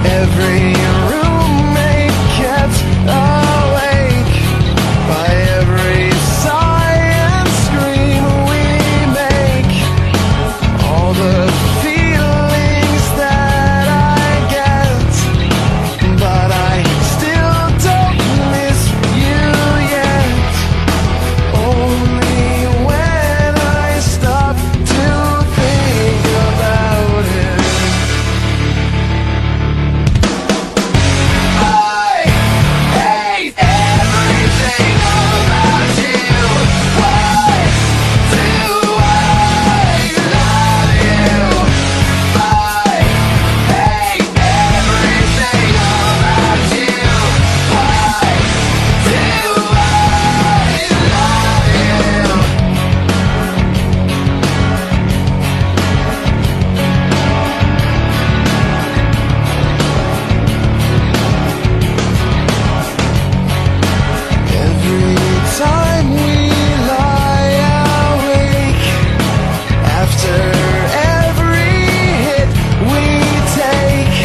Every roommate kept awake by every sigh and scream we make. All the feelings that I get, but I still don't miss you yet. Only when I stop to think about it. I hate everything about you. Why do I love you? I hate everything about you. Why do I love you? Every time we lie awake, after every hit we take,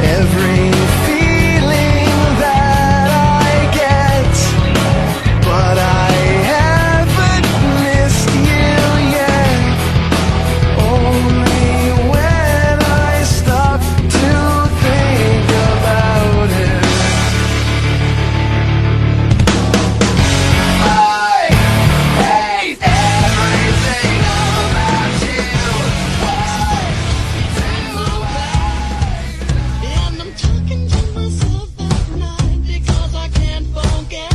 every feeling that I get, but I haven't missed you yet. Only when I stop to think about it. I hate everything about you. And I'm talking to myself at night because I can't forget.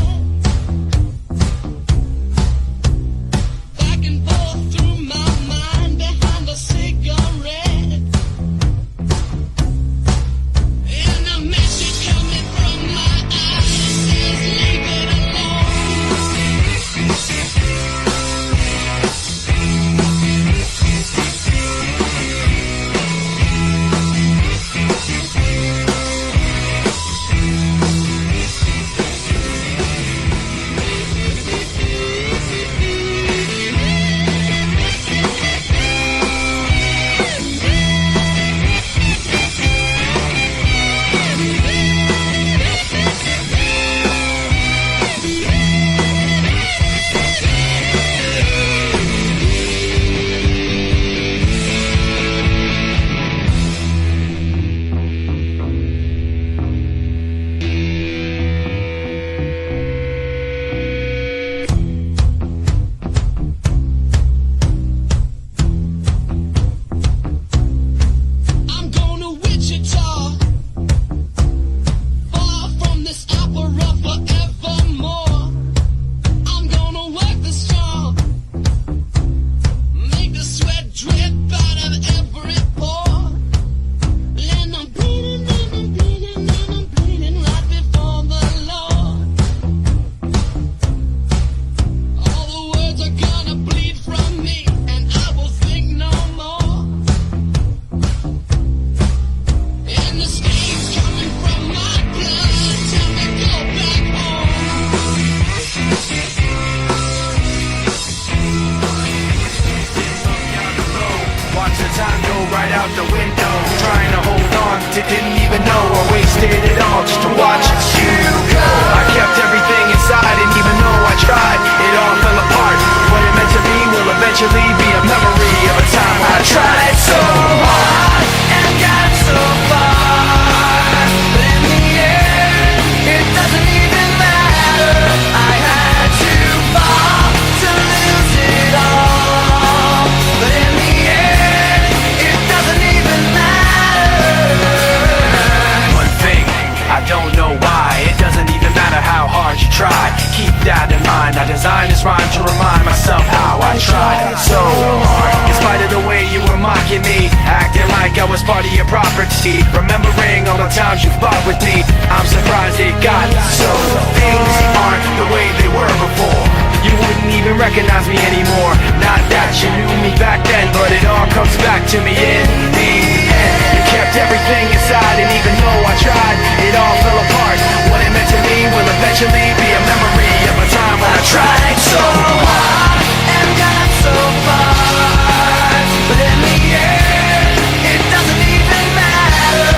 Back and forth through my mind behind a cigarette. And a message coming from my eyes says leave it I'm going to Wichita, far from this opera forevermore. I'm gonna work the strong, make the sweat drip out of every pore. And I'm bleeding, and I'm bleeding, and I'm bleeding right before the Lord. All the words are gonna bleed from me, and I will think no more. And the stains coming from my blood tell me go back home. Watch the time go right out the window. Trying to hold on to didn't even know I wasted it all just to watch you go. I kept everything inside and even though I tried, it all fell apart. What it meant to be will eventually be a memory of a time I tried so hard and got so far. But in the end, it doesn't even matter. I had to fall to lose it all. But in the end, it doesn't even matter. One thing, I don't know why. It doesn't even matter how hard you try. Keep that in mind. I designed this rhyme to remind myself how I tried so hard. In spite of the way you were mocking me, acting like I was part of your property. Remembering all the times you fought with me, I'm surprised it got so. Things aren't the way they were before. You wouldn't even recognize me anymore. Not that you knew me back then, but it all comes back to me in the end. You kept everything inside, and even though I tried, it all fell apart. What it meant to me will eventually